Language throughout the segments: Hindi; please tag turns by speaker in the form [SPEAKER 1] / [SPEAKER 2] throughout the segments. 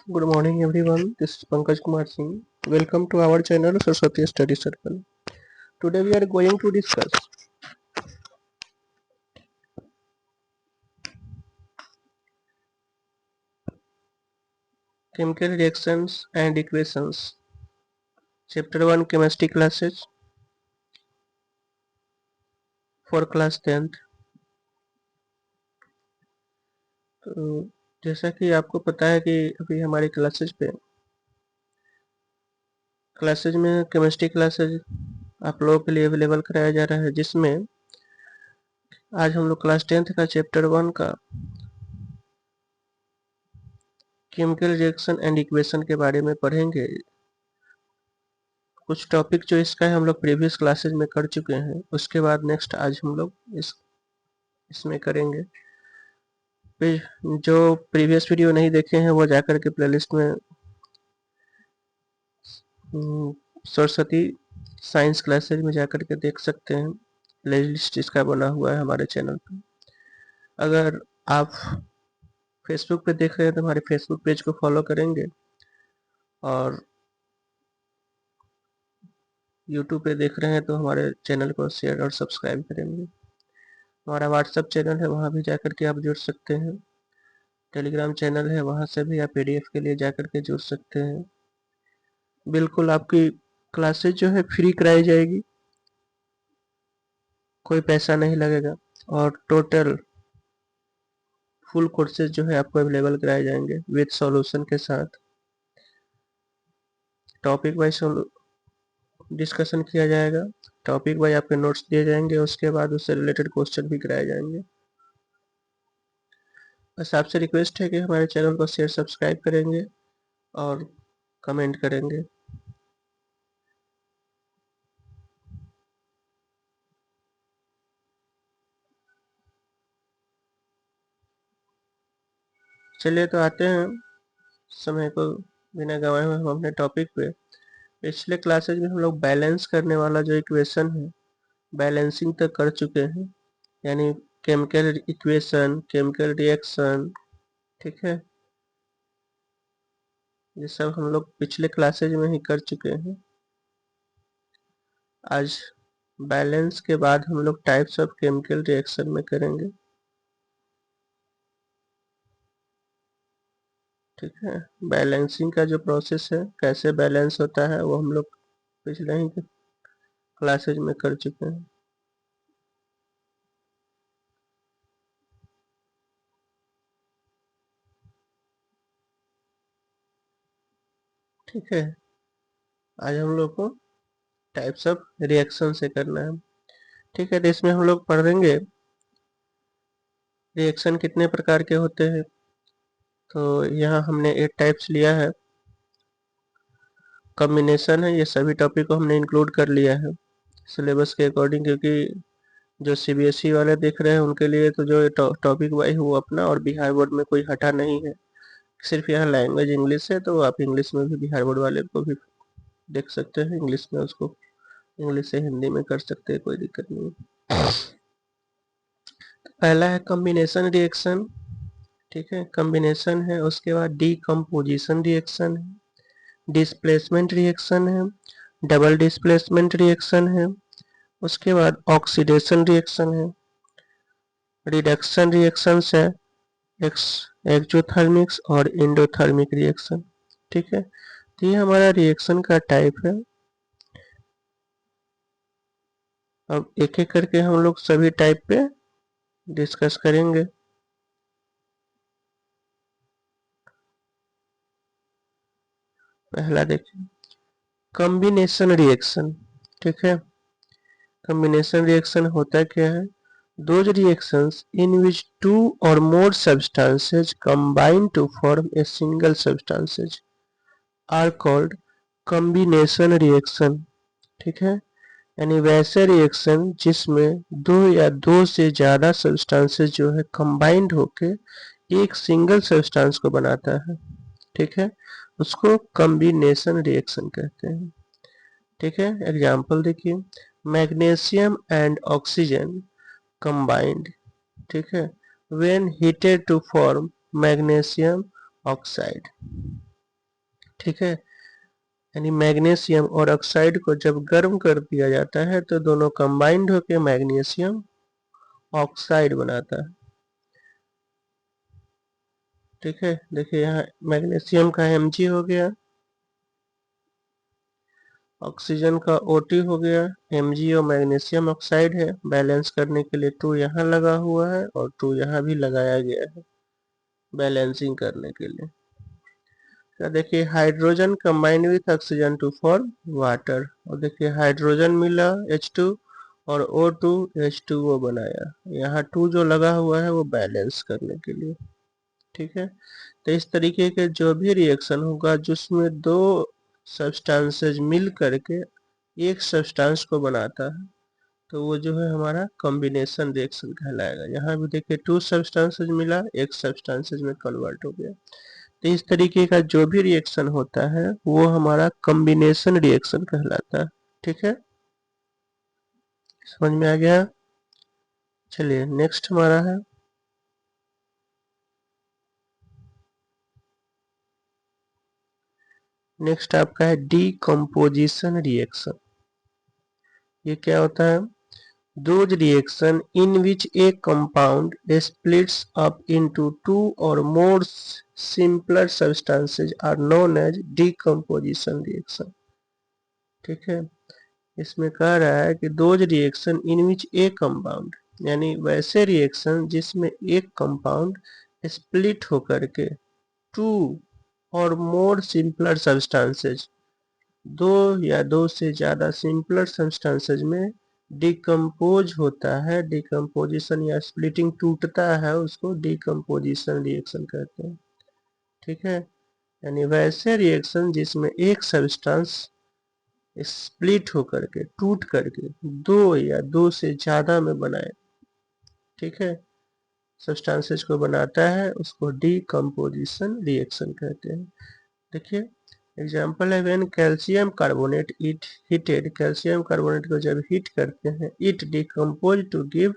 [SPEAKER 1] Good morning everyone, this is Pankaj Kumar Singh. Welcome to our channel Saraswati Study Circle. Today we are going to discuss chemical reactions and equations. Chapter 1 chemistry classes for class 10th. तो जैसा कि आपको पता है कि अभी हमारी क्लासेज में केमिस्ट्री क्लासेज आप लोगों के लिए अवेलेबल कराया जा रहा है, जिसमें आज हम लोग क्लास 10th का चैप्टर 1 का केमिकल रिएक्शन एंड इक्वेशन के बारे में पढ़ेंगे। कुछ टॉपिक जो इसका है हम लोग प्रीवियस क्लासेज में कर चुके हैं, उसके बाद नेक्स्ट आज हम लोग इसमें करेंगे। जो प्रीवियस वीडियो नहीं देखे हैं वो जाकर के प्लेलिस्ट में सरस्वती साइंस क्लासेज में जाकर के देख सकते हैं। प्लेलिस्ट इसका बना हुआ है हमारे चैनल पे। अगर आप फेसबुक पे देख रहे हैं तो हमारे फेसबुक पेज को फॉलो करेंगे और यूट्यूब पे देख रहे हैं तो हमारे चैनल को शेयर और सब्सक्राइब करेंगे। हमारा व्हाट्सएप चैनल है, वहाँ भी जाकर के आप जुड़ सकते हैं। टेलीग्राम चैनल है, वहाँ से भी आप पीडीएफ के लिए जाकर के जुड़ सकते हैं। बिल्कुल आपकी क्लासेज जो है फ्री कराई जाएगी, कोई पैसा नहीं लगेगा और टोटल फुल कोर्सेज जो है आपको अवेलेबल कराए जाएंगे विद सॉल्यूशन के साथ। टॉपिक वाइज डिस्कशन किया जाएगा, टॉपिक वाइज आपके नोट्स दिए जाएंगे, उसके बाद उससे रिलेटेड क्वेश्चन भी कराए जाएंगे। बस आपसे रिक्वेस्ट है कि हमारे चैनल को शेयर सब्सक्राइब करेंगे और कमेंट करेंगे। चलिए तो आते हैं, समय को बिना गंवाए हुए हम अपने टॉपिक पे। पिछले क्लासेज में हम लोग बैलेंस करने वाला जो इक्वेशन है बैलेंसिंग तक कर चुके हैं, यानी केमिकल इक्वेशन, केमिकल रिएक्शन, ठीक है, ये सब हम लोग पिछले क्लासेज में ही कर चुके हैं। आज बैलेंस के बाद हम लोग टाइप्स ऑफ केमिकल रिएक्शन में करेंगे, ठीक है। बैलेंसिंग का जो प्रोसेस है, कैसे बैलेंस होता है, वो हम लोग पिछले ही क्लासेज में कर चुके हैं। ठीक है, आज हम लोग को टाइप्स ऑफ रिएक्शन से करना है, ठीक है। तो इसमें हम लोग पढ़ेंगे रिएक्शन कितने प्रकार के होते हैं। तो यहाँ हमने 8 टाइप्स लिया है। कॉम्बिनेशन है, ये सभी टॉपिक को हमने इंक्लूड कर लिया है सिलेबस के अकॉर्डिंग, क्योंकि जो सीबीएसई वाले देख रहे हैं उनके लिए तो जो टॉपिक वाइज वो अपना, और बिहार बोर्ड में कोई हटा नहीं है। सिर्फ यहाँ लैंग्वेज इंग्लिश है, तो आप इंग्लिश में भी बिहार बोर्ड वाले को भी देख सकते हैं, इंग्लिश में उसको इंग्लिश से हिंदी में कर सकते हैं, कोई दिक्कत नहीं। पहला है कॉम्बिनेशन रिएक्शन, ठीक है, कॉम्बिनेशन है। उसके बाद डीकम्पोजिशन रिएक्शन है, डिस्प्लेसमेंट रिएक्शन है, डबल डिस्प्लेसमेंट रिएक्शन है। उसके बाद ऑक्सीडेशन रिएक्शन है, रिडक्शन रिएक्शंस है, एक्सोथर्मिक्स और इंडोथर्मिक रिएक्शन, ठीक है। तो ये हमारा रिएक्शन का टाइप है। अब एक एक करके हम लोग सभी टाइप पे डिस्कस करेंगे। पहला देखिए कॉम्बिनेशन रिएक्शन, ठीक है। कॉम्बिनेशन रिएक्शन होता क्या है? Those reactions in which two or more substances combine to form a single substances are called combination reaction, ठीक है। यानी वैसे रिएक्शन जिसमें दो या दो से ज्यादा सब्सटेंसेस जो है कंबाइंड होके एक सिंगल सब्सटेंस को बनाता है, ठीक है, उसको कॉम्बिनेशन रिएक्शन कहते हैं, ठीक है। एग्जांपल देखिए, मैग्नीशियम एंड ऑक्सीजन कंबाइंड, ठीक है, when heated to form magnesium oxide, ठीक है। यानी मैग्नीशियम और ऑक्साइड को जब गर्म कर दिया जाता है तो दोनों कंबाइंड होकर मैग्नीशियम ऑक्साइड बनाता है। ठीक है, देखिए यहाँ मैग्नीशियम का Mg हो गया, ऑक्सीजन का O2 हो गया, Mg और मैग्नीशियम ऑक्साइड है। बैलेंस करने के लिए 2 यहाँ लगा हुआ है और 2 यहाँ भी लगाया गया है बैलेंसिंग करने के लिए। तो देखिए hydrogen combine with oxygen to form water, और देखिए हाइड्रोजन मिला H2 और O2 H2O बनाया। यहाँ 2 जो लगा हुआ है वो बैलेंस करने के लिए। ठीक है, तो इस तरीके के जो भी रिएक्शन होगा जिसमें दो सब्सटेंसेज मिल करके एक सब्सटेंस को बनाता है तो वो जो है हमारा कॉम्बिनेशन रिएक्शन कहलाएगा। यहाँ भी देखिए 2 सब्सटेंसेज मिला, एक सब्सटेंसेज में कन्वर्ट हो गया। तो इस तरीके का जो भी रिएक्शन होता है वो हमारा कॉम्बिनेशन रिएक्शन कहलाता है। ठीक है, समझ में आ गया। चलिए नेक्स्ट हमारा है, नेक्स्ट आपका है डीकम्पोजिशन रिएक्शन। ये क्या होता है? Those reaction in which a compound splits up into two or more simpler substances are known as decomposition reaction। ठीक है, इसमें कह रहा है कि those reaction in which a compound, यानी वैसे रिएक्शन जिसमें एक कंपाउंड स्प्लिट होकर के टू और मोर सिंपलर सब्सटेंसेज, दो या दो से ज्यादा सिंपलर सब्सटेंसेज में डिकम्पोज होता है। डिकम्पोजिशन या स्प्लिटिंग टूटता है, उसको डिकम्पोजिशन रिएक्शन कहते हैं। ठीक है, यानी वैसे रिएक्शन जिसमें एक सब्सटेंस स्प्लिट होकर के टूट करके दो या दो से ज्यादा में बनाए, ठीक है, सब्सटेंसेज को बनाता है, उसको डिकम्पोजिशन रिएक्शन कहते हैं। देखिए एग्जाम्पल है, when calcium carbonate it heated, calcium carbonate को जब हीट करते हैं, it decompose to give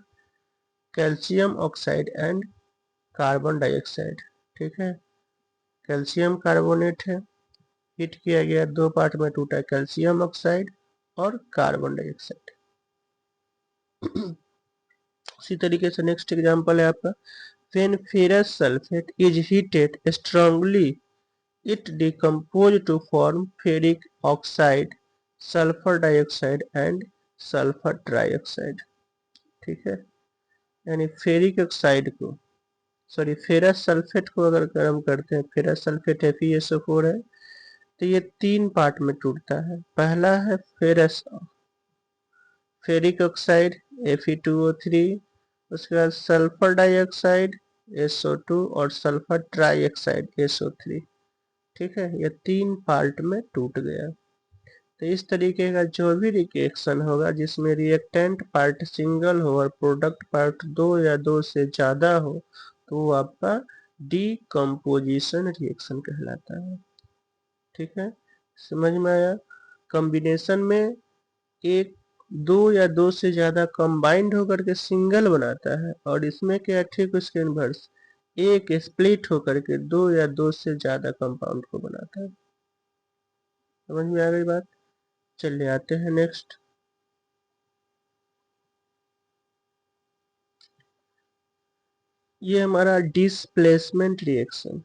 [SPEAKER 1] calcium oxide and carbon dioxide. ठीक है, कैल्शियम कार्बोनेट है, हीट किया गया, दो पार्ट में टूटा, कैल्शियम ऑक्साइड और कार्बन डाइऑक्साइड। उसी तरीके से नेक्स्ट एग्जाम्पल है आपका, when ferrous sulphate is heated strongly it decompose to form ferric oxide, sulfur dioxide and sulfur trioxide। ठीक है, यानी फेरिक ऑक्साइड को, सॉरी फेरस सल्फेट को अगर गर्म करते हैं, फेरस सल्फेट FeSO4 है, तो ये 3 पार्ट में टूटता है। पहला है फेरिक ऑक्साइड Fe2O3, उसके बाद सल्फर डाइऑक्साइड SO2 और सल्फर ट्राइऑक्साइड SO3। ठीक है, ये 3 पार्ट में टूट गया। तो इस तरीके का जो भी रिएक्शन होगा जिसमें रिएक्टेंट पार्ट सिंगल हो और प्रोडक्ट पार्ट 2 या 2 से ज्यादा हो तो वो आपका डीकम्पोजिशन रिएक्शन कहलाता है। ठीक है, समझ में आया। कॉम्बिनेशन में एक, दो या दो से ज्यादा कंबाइंड होकर के सिंगल बनाता है, और इसमें क्या, ठीक उसके इनवर्स, एक स्प्लिट होकर के दो या दो से ज्यादा कंपाउंड को बनाता है। समझ में आ गई बात। चलिए आते हैं नेक्स्ट, ये हमारा डिस्प्लेसमेंट रिएक्शन।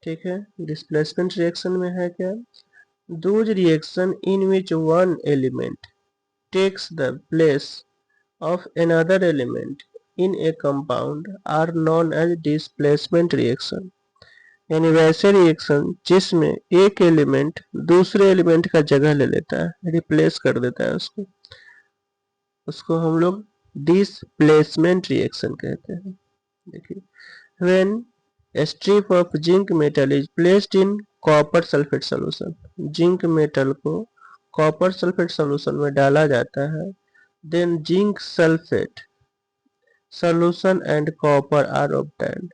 [SPEAKER 1] ठीक है, डिस्प्लेसमेंट रिएक्शन में है क्या, those reaction in which one element takes the place of another element in a compound are known as displacement reaction। यानी वैसे रिएक्शन जिसमें एक एलिमेंट दूसरे एलिमेंट का जगह ले लेता है, रिप्लेस कर देता है उसको, उसको हम लोग डिस्प्लेसमेंट रिएक्शन कहते हैं। देखिए, when a strip of zinc metal is placed in copper sulfate solution, zinc metal को कॉपर सल्फेट सॉल्यूशन में डाला जाता है, then zinc sulfate solution and copper are obtained,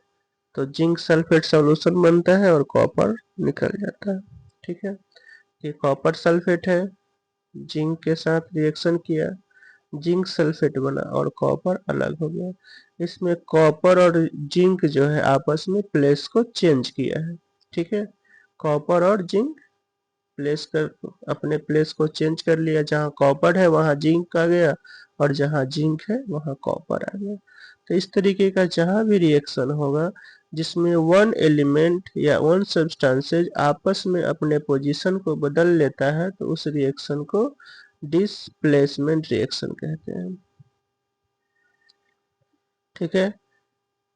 [SPEAKER 1] तो जिंक सल्फेट सॉल्यूशन बनता है और कॉपर निकल जाता है। ठीक है, ये कॉपर सल्फेट है, जिंक के साथ रिएक्शन किया, जिंक सल्फेट बना और कॉपर अलग हो गया। इसमें कॉपर और जिंक जो है आपस में प्लेस को चेंज किया है। ठीक है, कॉपर और जिंक प्लेस कर अपने प्लेस को चेंज कर लिया, जहाँ कॉपर है वहाँ जिंक आ गया और जहाँ जिंक है वहाँ कॉपर आ गया। तो इस तरीके का जहाँ भी रिएक्शन होगा जिसमें वन एलिमेंट या वन सब्सटेंसेज आपस में अपने पोजीशन को बदल लेता है तो उस रिएक्शन को डिस्प्लेसमेंट रिएक्शन कहते हैं। ठीक है,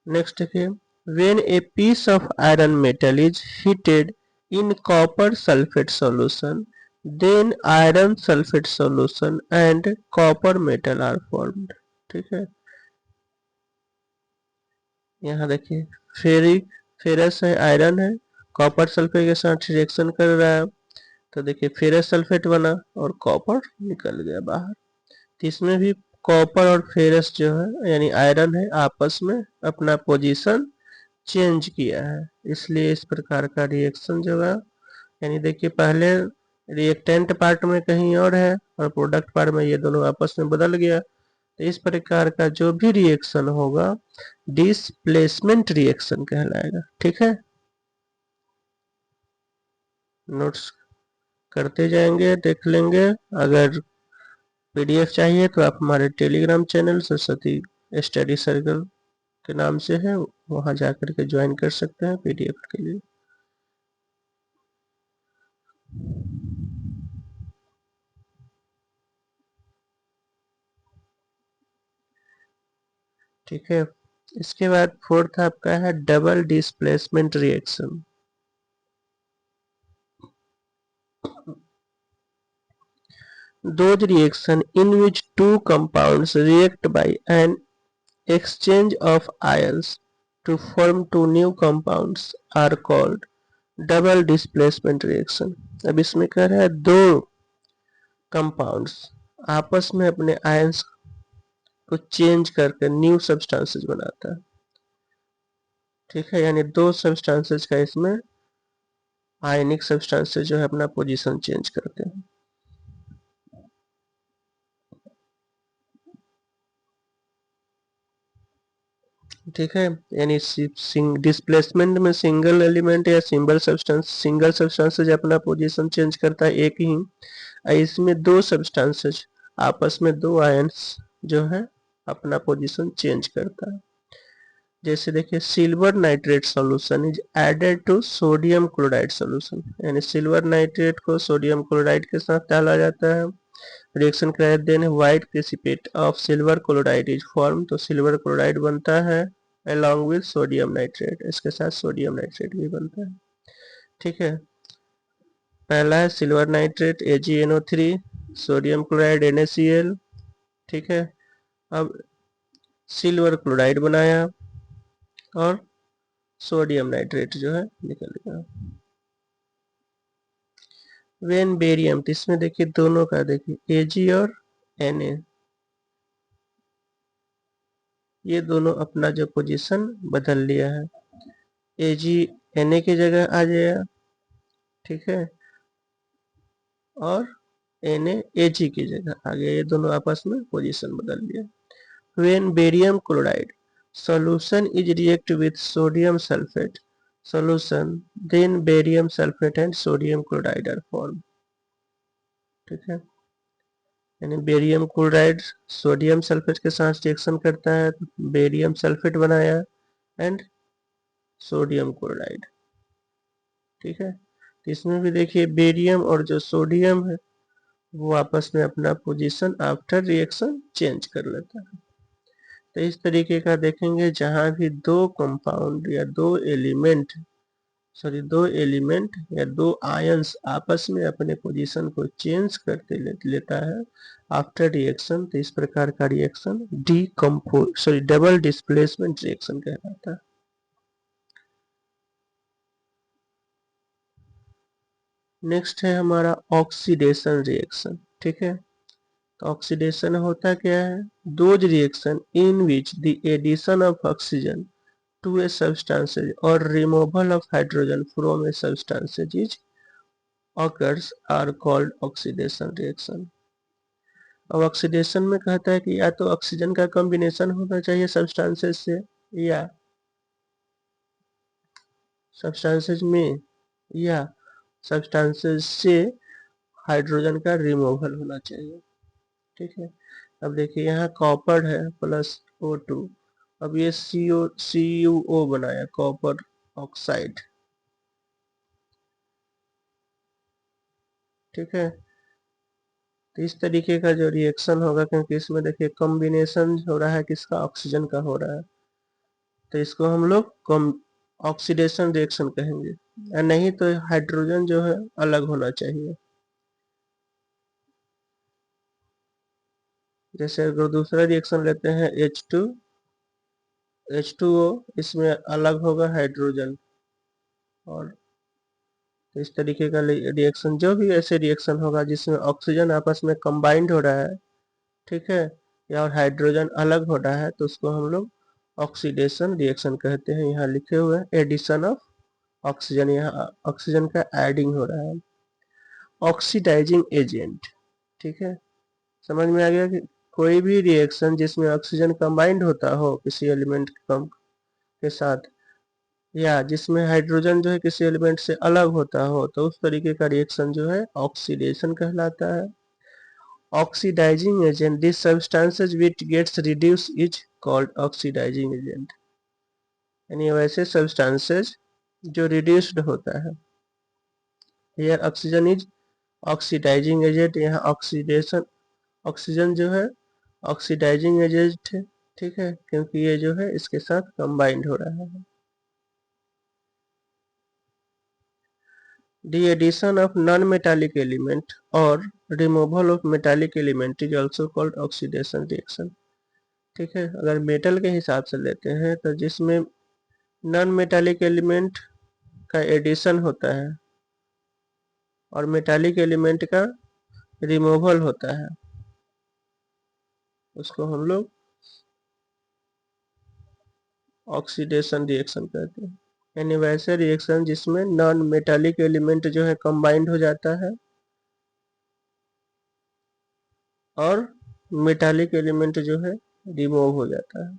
[SPEAKER 1] नेक्स्ट देखिए, when a piece of iron metal is heated in copper sulfate solution, then iron sulfate solution and copper metal are formed। ठीक है, यहाँ देखिए फेरस है, आयरन है, कॉपर सल्फेट के साथ रिएक्शन कर रहा है तो देखिए फेरस सल्फेट बना और कॉपर निकल गया बाहर। तो इसमें भी कॉपर और फेरस जो है यानी आयरन है आपस में अपना पोजीशन चेंज किया है, इसलिए इस प्रकार का रिएक्शन जो है यानी देखिए पहले रिएक्टेंट पार्ट में कहीं और है और प्रोडक्ट पार्ट में ये दोनों आपस में बदल गया। तो इस प्रकार का जो भी रिएक्शन होगा डिस्प्लेसमेंट रिएक्शन कहलाएगा। ठीक है, नोट्स करते जाएंगे, देख लेंगे। अगर पीडीएफ चाहिए तो आप हमारे Telegram channel Saraswati study circle के नाम से है, वहां जाकर के ज्वाइन कर सकते हैं पीडीएफ के लिए। ठीक है, इसके बाद फोर्थ आपका है double displacement reaction. Those reaction in which two compounds react by an exchange of ions to form two new compounds are called double displacement reaction। अब इसमें कह रहा है दो कंपाउंड्स आपस में अपने आयंस को चेंज करके न्यू सब्सटेंसेस बनाता है। ठीक है, यानी दो सब्सटेंसेस का इसमें आयनिक सब्सटेंसेस जो है अपना पोजीशन चेंज करते हैं। ठीक है, यानी डिस्प्लेसमेंट में सिंगल एलिमेंट या सिंगल सब्सटेंसेज अपना पोजीशन चेंज करता है एक ही, इसमें दो सब्सटेंसेज आपस में दो आयंस जो है अपना पोजीशन चेंज करता है। जैसे देखिए silver nitrate solution is added to sodium chloride solution, यानी सिल्वर नाइट्रेट को सोडियम क्लोराइड के साथ डाला जाता है, रिएक्शन कराया, then white precipitate of silver chloride is form, तो सिल्वर क्लोराइड बनता है along with सोडियम नाइट्रेट, इसके साथ सोडियम नाइट्रेट भी बनता है। ठीक है, पहला है silver nitrate AgNO3, sodium chloride NaCl। ठीक है, अब सिल्वर क्लोराइड बनाया और सोडियम नाइट्रेट जो है निकल गया। वेन बेरियम, इसमें देखिए दोनों का देखिए Ag और Na, ये दोनों अपना जो पोजीशन बदल लिया है, Ag Na की जगह आ जाएगा। ठीक है, और Na Ag की जगह आ गया, ये दोनों आपस में पोजीशन बदल लिया। When barium chloride solution is react with sodium sulfate solution, then barium sulfate and sodium chloride are formed। ठीक है, यानी बेरियम क्लोराइड सोडियम सल्फेट के साथ रिएक्शन करता है, बेरियम सल्फेट बनाया एंड सोडियम क्लोराइड। ठीक है, तो इसमें भी देखिए बेरियम और जो सोडियम है वो आपस में अपना पोजीशन आफ्टर रिएक्शन चेंज कर लेता है। तो इस तरीके का देखेंगे जहां भी दो कंपाउंड या दो एलिमेंट या दो आयंस आपस में अपने पोजीशन को चेंज करते लेता है आफ्टर रिएक्शन, तो इस प्रकार का रिएक्शन डबल डिस्प्लेसमेंट रिएक्शन कहलाता है। नेक्स्ट है हमारा ऑक्सीडेशन रिएक्शन। ठीक है, तो ऑक्सीडेशन होता क्या है, those reaction in which the addition of oxygen to a substances or removal of hydrogen from a substances is occurs are called oxidation reaction। अब ऑक्सीडेशन में कहता है कि या तो ऑक्सीजन का कॉम्बिनेशन होना चाहिए सब्सटेंसेस से या सब्सटेंसेस में या सब्सटेंसेस से हाइड्रोजन का रिमूवल होना चाहिए। ठीक है, अब देखिए यहाँ कॉपर है प्लस O2, अब ये CuO बनाया कॉपर ऑक्साइड। ठीक है, तो इस तरीके का जो रिएक्शन होगा, क्योंकि इसमें देखिए कॉम्बिनेशन हो रहा है किसका, ऑक्सीजन का हो रहा है, तो इसको हम लोग ऑक्सीडेशन रिएक्शन कहेंगे, या नहीं तो हाइड्रोजन जो है अलग होना चाहिए। जैसे अगर दूसरा रिएक्शन लेते हैं H2O, इसमें अलग होगा हाइड्रोजन, और तो इस तरीके का रिएक्शन, जो भी ऐसे रिएक्शन होगा जिसमें ऑक्सीजन आपस में कंबाइंड हो रहा है, ठीक है, या और हाइड्रोजन अलग हो रहा है, तो उसको हम लोग ऑक्सीडेशन रिएक्शन कहते हैं। यहाँ लिखे हुए हैं एडिशन ऑफ ऑक्सीजन, यहाँ ऑक्सीजन का एडिंग हो रहा है। ऑक्सीडाइजिंग एजेंट, ठीक है, समझ में आ गया कि कोई भी रिएक्शन जिसमें ऑक्सीजन कंबाइंड होता हो किसी एलिमेंट के साथ, या जिसमें हाइड्रोजन जो है किसी एलिमेंट से अलग होता हो, तो उस तरीके का रिएक्शन जो है ऑक्सीडेशन कहलाता है। Oxidizing agent, this substances which gets reduced is called oxidizing agent, यानी वैसे सब्सटेंसेस जो रिड्यूस्ड होता है। Here oxygen is oxidizing agent, यहाँ ऑक्सीडेशन, ऑक्सीजन जो है ऑक्सीडाइजिंग एजेंट है। ठीक है, क्योंकि ये जो है इसके साथ कंबाइंड हो रहा है। The addition of non-metallic element or removal of metallic element is also called oxidation reaction। ठीक है, अगर मेटल के हिसाब से लेते हैं तो जिसमें नॉन मेटालिक एलिमेंट का एडिशन होता है और मेटालिक एलिमेंट का रिमूवल होता है, उसको हम लोग ऑक्सीडेशन रिएक्शन कहते हैं। यानी वैसे रिएक्शन जिसमें नॉन मेटालिक एलिमेंट जो है कंबाइंड हो जाता है और मेटालिक एलिमेंट जो है रिमूव हो जाता है।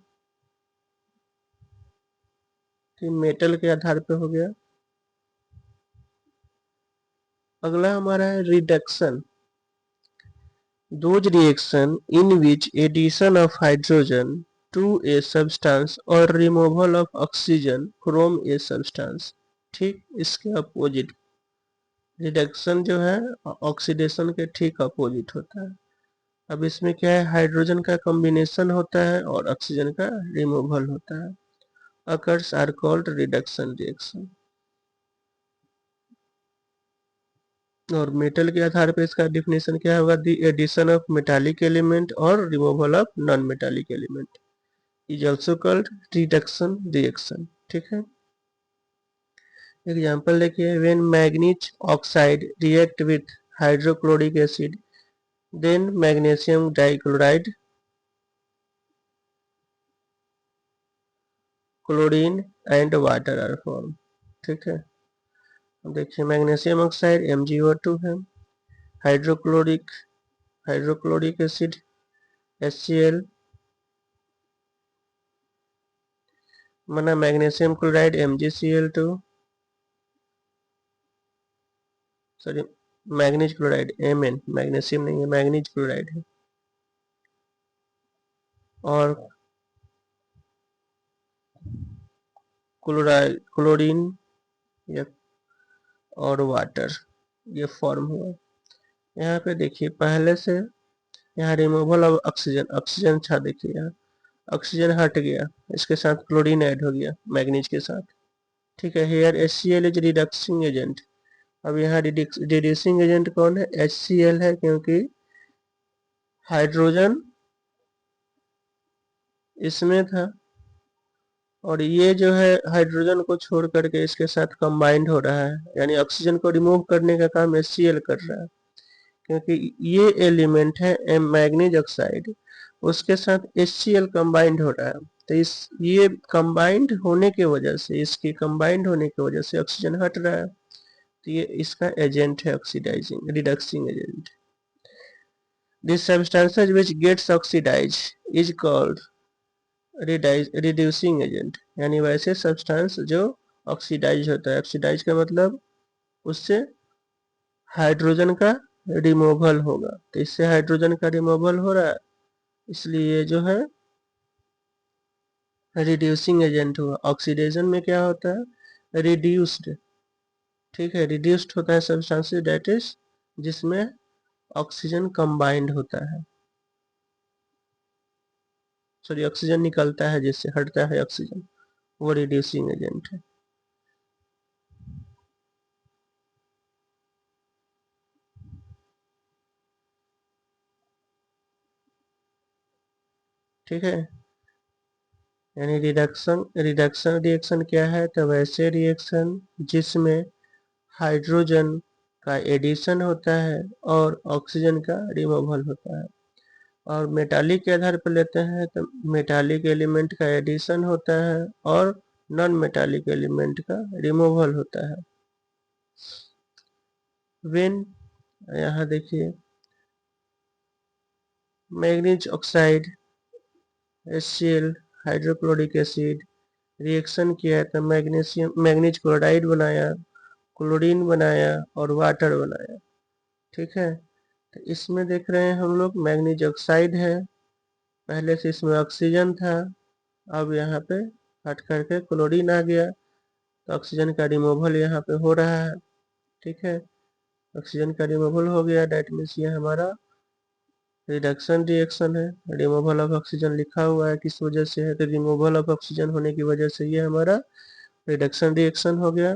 [SPEAKER 1] तो मेटल के आधार पे हो गया। अगला हमारा है reduction, those reaction in which addition of hydrogen to a substance or removal of oxygen from a substance। ठीक इसके अपोजिट रिडक्शन जो है ऑक्सीडेशन के ठीक अपोजिट होता है। अब इसमें क्या है, हाइड्रोजन का कॉम्बिनेशन होता है और ऑक्सीजन का रिमूवल होता है। Occurs are called reduction reaction. और मेटल के आधार पर इसका डिफिनेशन क्या होगा, the addition of metallic element और removal of non metallic element is also called reduction reaction. ठीक है, एग्जाम्पल देखिए, when manganese oxide react with hydrochloric acid then magnesium dichloride, chlorine and water are form. ठीक है, देखिए मैग्नीशियम ऑक्साइड MgO2 है, हाइड्रोक्लोरिक हाइड्रोक्लोरिक एसिड HCl, माना magnesium chloride MgCl2, sorry manganese chloride Mn, magnesium नहीं है, मैग्नीज क्लोराइड है, और क्लोरीन या और वाटर, ये फॉर्म हुआ। यहाँ पे देखिए पहले से यहाँ रिमूवल ऑफ ऑक्सीजन, ऑक्सीजन था, देखिए यहाँ ऑक्सीजन हट गया, इसके साथ क्लोरीन ऐड हो गया मैग्नीज के साथ। ठीक है, हेयर HCl इज रिडक्सिंग एजेंट। अब यहाँ रिड्यूसिंग एजेंट कौन है, HCl है, क्योंकि हाइड्रोजन इसमें था और ये जो है हाइड्रोजन को छोड़ करके इसके साथ कंबाइंड हो रहा है, यानी ऑक्सीजन को रिमूव करने का काम HCl कर रहा है। क्योंकि ये एलिमेंट है मैग्नीज ऑक्साइड, उसके साथ HCl कंबाइंड हो रहा है, तो इस ये कंबाइंड होने की वजह से, इसकी कंबाइंड होने की वजह से ऑक्सीजन हट रहा है, तो ये इसका एजेंट है oxidising reducing agent. This substances which gets oxidise is called reducing agent, यानी वैसे सब्सटेंस जो ऑक्सीडाइज होता है, ऑक्सीडाइज का मतलब उससे हाइड्रोजन का रिमूवल होगा। तो इससे हाइड्रोजन का रिमूवल हो रहा है, इसलिए जो है रिड्यूसिंग एजेंट हुआ। ऑक्सीडेशन में क्या होता है, रिड्यूस्ड, ठीक है, रिड्यूस्ड होता है सब्सटेंसेस दैट इज जिसमें ऑक्सीजन कंबाइंड होता है, सॉरी ऑक्सीजन निकलता है, जिससे हटता है ऑक्सीजन, वो रिड्यूसिंग एजेंट है। ठीक है, यानी रिडक्शन रिडक्शन रिएक्शन क्या है, तो वैसे रिएक्शन जिसमें हाइड्रोजन का एडिशन होता है और ऑक्सीजन का रिमूवल होता है। और मेटालिक के आधार पर लेते हैं तो मेटालिक एलिमेंट का एडिशन होता है और नॉन मेटालिक एलिमेंट का रिमूवल होता है। व्हेन, यहाँ देखिए manganese oxide HCl hydrochloric acid reaction किया है तो मैग्नीज क्लोराइड बनाया, क्लोरीन बनाया और वाटर बनाया। ठीक है, तो इसमें देख रहे हैं हम लोग मैग्नीज ऑक्साइड है, पहले से इसमें ऑक्सीजन था, अब यहाँ पे हट करके क्लोरीन आ गया, तो ऑक्सीजन का रिमूवल यहाँ पे हो रहा है। ठीक है, ऑक्सीजन का रिमूवल हो गया, डेट मीन्स ये हमारा रिडक्शन रिएक्शन है। रिमूवल ऑफ ऑक्सीजन लिखा हुआ है, किस वजह से है, तो रिमूवल ऑफ ऑक्सीजन होने की वजह से ये हमारा रिडक्शन रिएक्शन हो गया।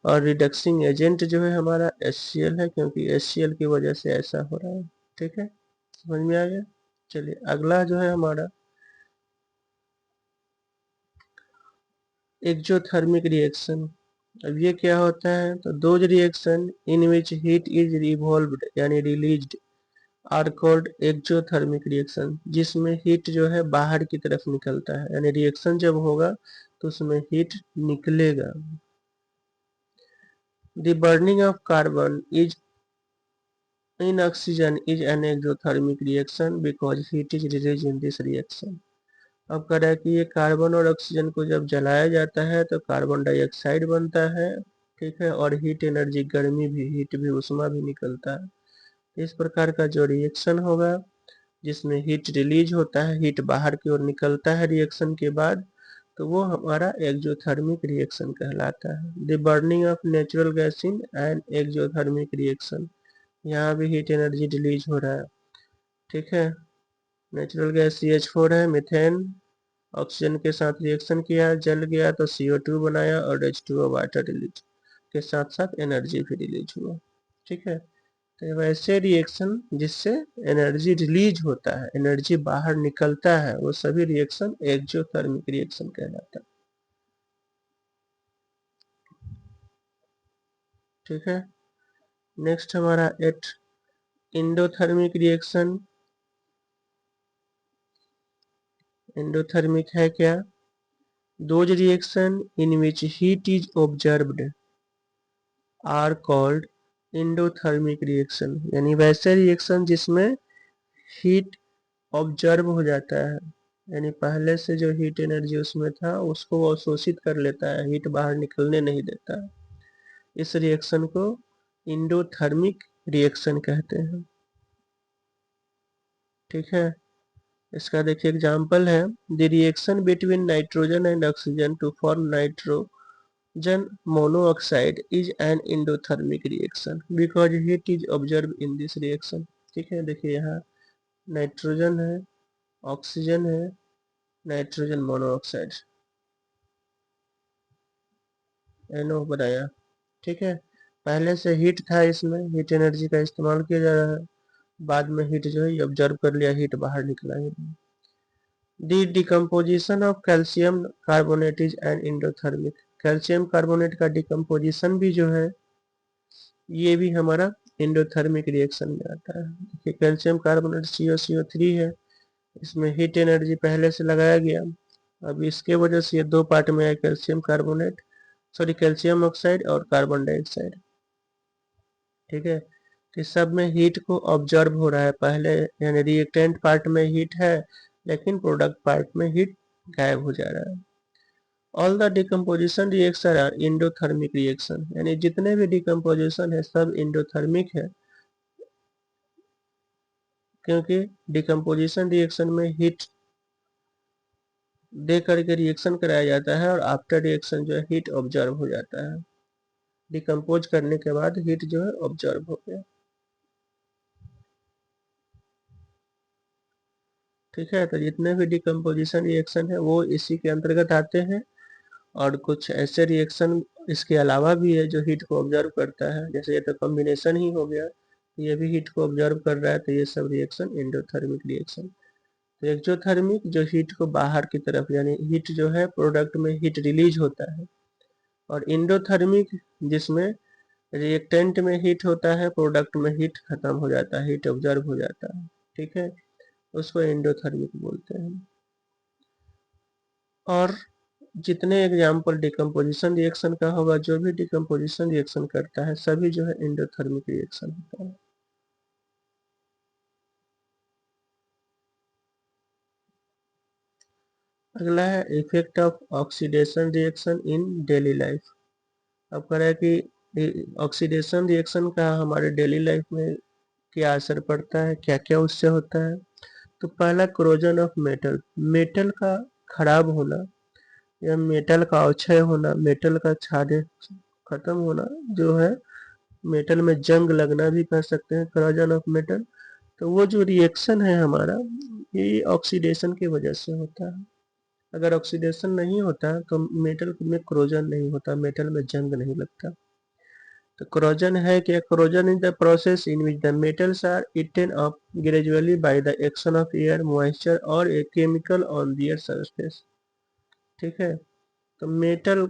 [SPEAKER 1] और रिडक्सिंग एजेंट जो है हमारा HCl है, क्योंकि HCl की वजह से ऐसा हो रहा है। ठीक है, समझ में आ गया। चलिए अगला जो है हमारा एक्जोथर्मिक रिएक्शन। अब ये क्या होता है, तो those reaction in which heat is revolved यानी released are called exothermic reaction, जिसमें हीट जो है बाहर की तरफ निकलता है, यानी रिएक्शन जब होगा तो उसमें हीट निकलेगा। The burning of carbon is in oxygen is an exothermic reaction because heat is released in this reaction। अब कह रहा है कि ये कार्बन और ऑक्सीजन को जब जलाया जाता है तो कार्बन डाइऑक्साइड बनता है, ठीक है, और हीट एनर्जी, गर्मी भी, हीट भी, उष्मा भी निकलता है। इस प्रकार का जो रिएक्शन होगा जिसमें हीट रिलीज होता है, हीट बाहर की ओर निकलता है रिएक्शन के बाद, तो वो हमारा एक्जोथर्मिक रिएक्शन कहलाता है। The burning of natural gas in an exothermic reaction, यहाँ भी हीट एनर्जी रिलीज हो रहा है। ठीक है, नेचुरल गैस CH4 है, मीथेन ऑक्सीजन के साथ रिएक्शन किया, जल गया तो CO2 बनाया और H2O वाटर रिलीज के साथ साथ एनर्जी भी रिलीज हुआ। ठीक है, तो वैसे रिएक्शन जिससे एनर्जी रिलीज होता है, एनर्जी बाहर निकलता है, वो सभी रिएक्शन एक्जोथर्मिक रिएक्शन कहलाता है। ठीक है, नेक्स्ट हमारा एंडोथर्मिक रिएक्शन। एंडोथर्मिक है क्या, those reaction in which heat is observed are called endothermic reaction, यानी वैसे रिएक्शन जिसमें हीट ऑब्जर्व हो जाता है, यानी पहले से जो हीट एनर्जी उसमें था उसको वो अवशोषित कर लेता है, हीट बाहर निकलने नहीं देता है। इस रिएक्शन को एंडोथर्मिक रिएक्शन कहते हैं। ठीक है, इसका देखिए एग्जांपल है, the reaction between nitrogen and oxygen to form nitrogen monoxide is an endothermic reaction because heat is observed in this reaction। ठीक है, देखिए यहाँ नाइट्रोजन है, ऑक्सीजन है, नाइट्रोजन मोनोऑक्साइड NO बनाया। ठीक है, पहले से हीट था, इसमें हीट एनर्जी का इस्तेमाल किया जा रहा है, बाद में हीट जो है ऑब्जर्व कर लिया, हीट बाहर निकला है। The decomposition of calcium carbonate is an endothermic, calcium carbonate का डिकम्पोजिशन भी जो है ये भी हमारा एंडोथर्मिक रिएक्शन में आता है। देखिए कैल्शियम कार्बोनेट COCO3 है, इसमें हीट एनर्जी पहले से लगाया गया, अब इसके वजह से ये दो पार्ट में है, calcium carbonate, sorry calcium oxide और कार्बन डाइऑक्साइड। ठीक है, तो सब में हीट को ऑब्जर्व हो रहा है पहले, यानी रिएक्टेंट पार्ट में हीट है लेकिन प्रोडक्ट पार्ट में हीट गायब हो जा रहा है। All the decomposition reaction are endothermic reaction, यानी जितने भी डिकम्पोजिशन है सब इंडोथर्मिक है, क्योंकि डिकम्पोजिशन रिएक्शन में हीट दे करके रिएक्शन कराया जाता है और आफ्टर रिएक्शन जो है हीट ऑब्जर्व हो जाता है। डिकम्पोज करने के बाद हीट जो है ऑब्जर्व हो गया। ठीक है, तो जितने भी डिकम्पोजिशन रिएक्शन है वो इसी के अंतर्गत आते हैं, और कुछ ऐसे रिएक्शन इसके अलावा भी है जो हीट को ऑब्जर्व करता है, जैसे ये तो कॉम्बिनेशन ही हो गया, ये भी हीट को ऑब्जर्व कर रहा है, तो ये सब रिएक्शन एंडोथर्मिक रिएक्शन। तो एक्सोथर्मिक जो हीट को बाहर की तरफ, यानी हीट जो है प्रोडक्ट में हीट रिलीज होता है, और इंडोथर्मिक जिसमें रिएक्टेंट में हीट होता है, प्रोडक्ट में हीट खत्म हो जाता है, हीट ऑब्जर्व हो जाता है। ठीक है, उसको एंडोथर्मिक बोलते हैं। और जितने एग्जाम्पल डिकम्पोजिशन रिएक्शन का होगा, जो भी डिकम्पोजिशन रिएक्शन करता है सभी जो है एंडोथर्मिक रिएक्शन होता है। अगला है effect of oxidation reaction in daily life. अब कह रहा है कि ऑक्सीडेशन रिएक्शन का हमारे डेली लाइफ में क्या असर पड़ता है, क्या क्या उससे होता है। तो पहला क्रोजन ऑफ मेटल, मेटल का खराब होना या मेटल का अवक्षय होना, मेटल का छाड़े खत्म होना जो है, मेटल में जंग लगना भी कह सकते हैं, करोजन ऑफ मेटल। तो वो जो रिएक्शन है हमारा, ये ऑक्सीडेशन की वजह से होता है। अगर ऑक्सीडेशन नहीं होता तो मेटल में क्रोजन नहीं होता, मेटल में जंग नहीं लगता। तो क्रोजन है क्या? Corrosion is the process in which the metals are eaten up gradually by the action of air, moisture और a chemical on their surface. ठीक है, तो मेटल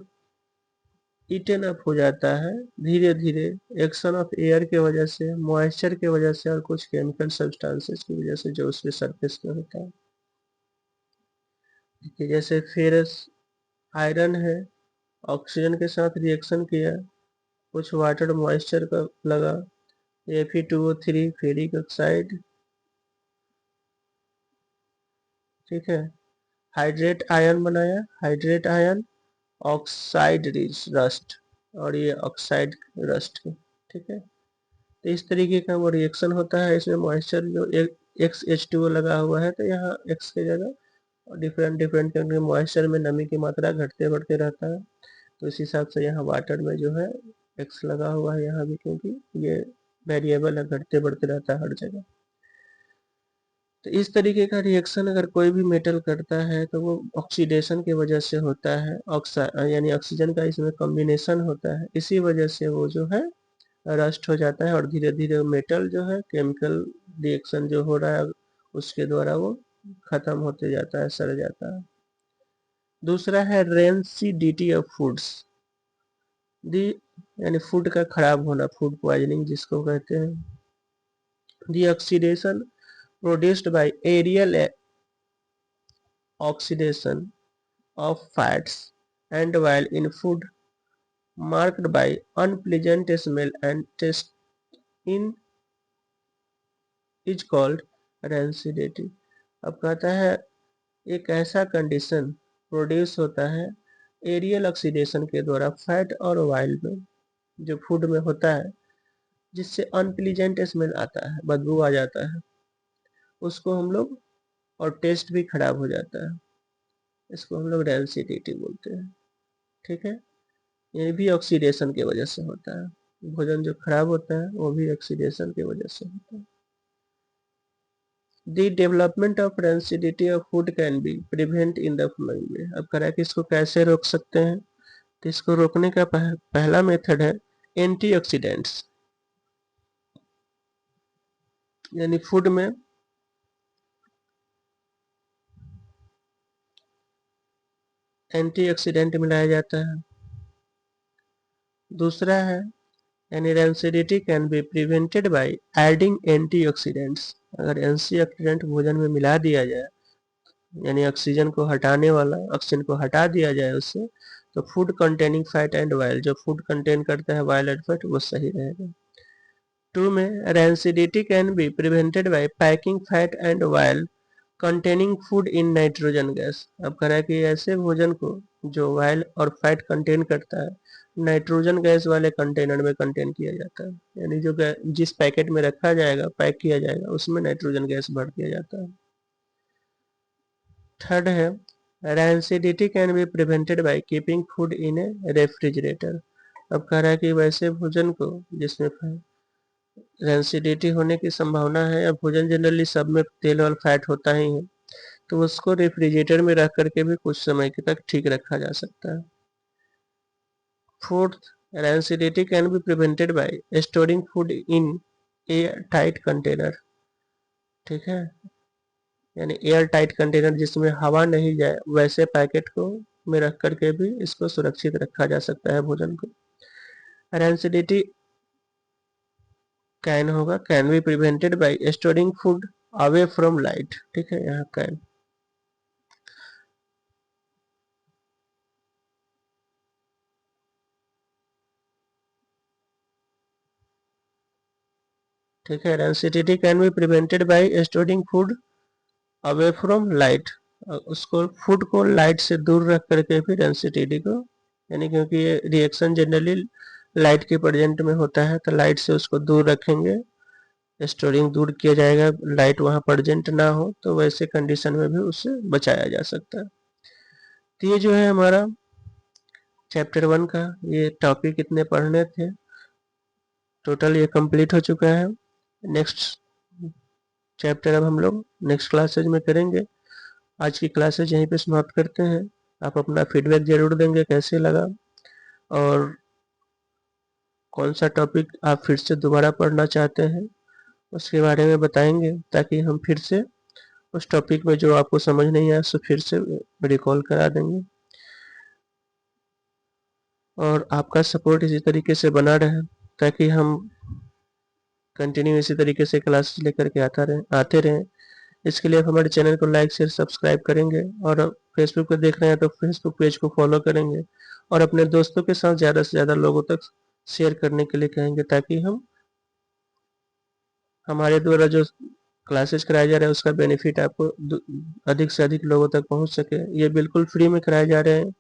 [SPEAKER 1] ईटन अप हो जाता है धीरे धीरे एक्शन ऑफ एयर के वजह से, मॉइस्चर के वजह से और कुछ केमिकल सब्सटेंसेस की वजह से जो उसके सरफेस पे होता है। कि जैसे फेरस आयरन है, ऑक्सीजन के साथ रिएक्शन किया, कुछ वाटर मॉइस्चर का लगा, Fe2O3 फेरिक ऑक्साइड। ठीक है, हाइड्रेट आयन बनाया, हाइड्रेट आयन ऑक्साइड रस्ट, और ये ऑक्साइड रस्ट। ठीक है, तो इस तरीके का वो रिएक्शन होता है। इसमें मॉइस्चर जो XH2O लगा हुआ है, तो यहाँ X की जगह डिफरेंट डिफरेंट, क्योंकि मॉइस्चर में नमी की मात्रा घटते बढ़ते रहता है, तो इस हिसाब से यहाँ वाटर में जो है X लगा हुआ है यहाँ भी, क्योंकि ये वेरिएबल है, घटते बढ़ते रहता है हर जगह। तो इस तरीके का रिएक्शन अगर कोई भी मेटल करता है तो वो ऑक्सीडेशन की वजह से होता है, यानी ऑक्सीजन का इसमें कॉम्बिनेशन होता है, इसी वजह से वो जो है रस्ट हो जाता है, और धीरे धीरे मेटल जो है केमिकल रिएक्शन जो हो रहा है उसके द्वारा वो खत्म होते जाता है, सड़ जाता है। दूसरा है रेंसिडिटी ऑफ फूड्स, दी यानी फूड का खराब होना, फूड पॉइजनिंग जिसको कहते हैं। The oxidation produced by aerial oxidation of fats and while in food marked by unpleasant smell and taste in is called rancidity। अब कहता है एक ऐसा कंडीशन प्रोड्यूस होता है एरियल ऑक्सीडेशन के द्वारा फैट और ऑयल में, जो फूड में होता है, जिससे अनप्लीजेंट स्मेल आता है, बदबू आ जाता है उसको हम लोग, और टेस्ट भी खराब हो जाता है, इसको हम लोग रेंसिडिटी बोलते हैं। ठीक है, ये भी ऑक्सीडेशन की वजह से होता है, भोजन जो खराब होता है वो भी ऑक्सीडेशन की वजह से होता है। The development of rancidity of food can be prevent in the following way. अब कह रहा है कि इसको कैसे रोक सकते हैं, तो इसको रोकने का पहला मेथड है एंटीऑक्सीडेंट्स, यानी फूड में एंटीऑक्सीडेंट मिलाया जाता है। दूसरा है यानी rancidity can be prevented by adding antioxidants, अगर एंटीऑक्सीडेंट भोजन में मिला दिया जाए, यानी ऑक्सीजन को हटाने वाला, ऑक्सीजन को हटा दिया जाए उससे, तो food containing fat and oil, जो फूड कंटेन करता है ऑयल एंड फैट, वो सही रहेगा। 2 में rancidity can be prevented by packing fat and oil containing food in nitrogen gas. अब कह रहा है कि ऐसे भोजन को जो ऑयल और फैट कंटेन करता है नाइट्रोजन गैस वाले कंटेनर में कंटेन किया जाता है, यानी जो जिस पैकेट में रखा जाएगा, पैक किया जाएगा, उसमें नाइट्रोजन गैस भर दिया जाता है। थर्ड है rancidity can be prevented by keeping food in A refrigerator. अब कह रहा है कि वैसे भोजन को जिसमें रैंसिडिटी होने की संभावना है, या भोजन जनरली सब में तेल और फैट होता ही है, तो उसको रेफ्रिजरेटर में रख करके भी कुछ समय तक ठीक रखा जा सकता है। Fourth, rancidity can be prevented by storing food in air tight container. ठीक है, यानी एयर टाइट कंटेनर जिसमें हवा नहीं जाए, वैसे पैकेट को में रख करके भी इसको सुरक्षित रखा जा सकता है भोजन को। रैंसिडिटी कैन होगा can be prevented by storing food away from light. ठीक है, यहाँ कैन। ठीक है, rancidity can be prevented by storing food away from light. उसको फूड को लाइट से दूर रख करके भी रैंसिडिटी को, यानी क्योंकि ये रिएक्शन जनरली लाइट के प्रेजेंट में होता है, तो लाइट से उसको दूर रखेंगे, स्टोरिंग दूर किया जाएगा, लाइट वहाँ प्रेजेंट ना हो, तो वैसे कंडीशन में भी उससे बचाया जा सकता है। तो ये जो है हमारा चैप्टर 1 का ये टॉपिक इतने पढ़ने थे, टोटल ये कंप्लीट हो चुका है। नेक्स्ट चैप्टर अब हम लोग नेक्स्ट क्लासेज में करेंगे। आज की क्लासेज यहीं पे समाप्त करते हैं। आप अपना फीडबैक जरूर देंगे कैसे लगा, और कौन सा टॉपिक आप फिर से दोबारा पढ़ना चाहते हैं उसके बारे में बताएंगे, ताकि हम फिर से उस टॉपिक में जो आपको समझ नहीं आया सो फिर से रिकॉल करा देंगे। और आपका सपोर्ट इसी तरीके से बना रहे, ताकि हम कंटिन्यू इसी तरीके से क्लासेस लेकर के आते रहें। इसके लिए आप हमारे चैनल को लाइक शेयर सब्सक्राइब करेंगे, और फेसबुक पर देख रहे हैं तो फेसबुक पेज को फॉलो करेंगे, और अपने दोस्तों के साथ ज़्यादा से ज़्यादा लोगों तक शेयर करने के लिए कहेंगे, ताकि हम हमारे द्वारा जो क्लासेस कराया जा रहा है उसका बेनिफिट आपको अधिक से अधिक लोगों तक पहुंच सके। ये बिल्कुल फ्री में कराए जा रहे हैं,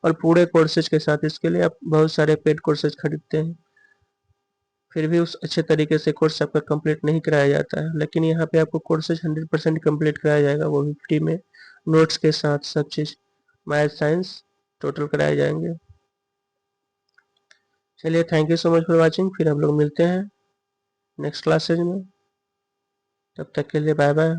[SPEAKER 1] और पूरे कोर्सेज के साथ। इसके लिए आप बहुत सारे पेड कोर्सेज खरीदते हैं, फिर भी उस अच्छे तरीके से कोर्स आपका कंप्लीट नहीं कराया जाता है, लेकिन यहाँ पे आपको कोर्सेज 100% कंप्लीट कराया जाएगा, वो भी फ्री में, नोट्स के साथ सब चीज़, मैथ साइंस टोटल कराए जाएंगे। चलिए, thank you so much for watching. फिर हम लोग मिलते हैं नेक्स्ट क्लासेज में, तब तक के लिए बाय बाय।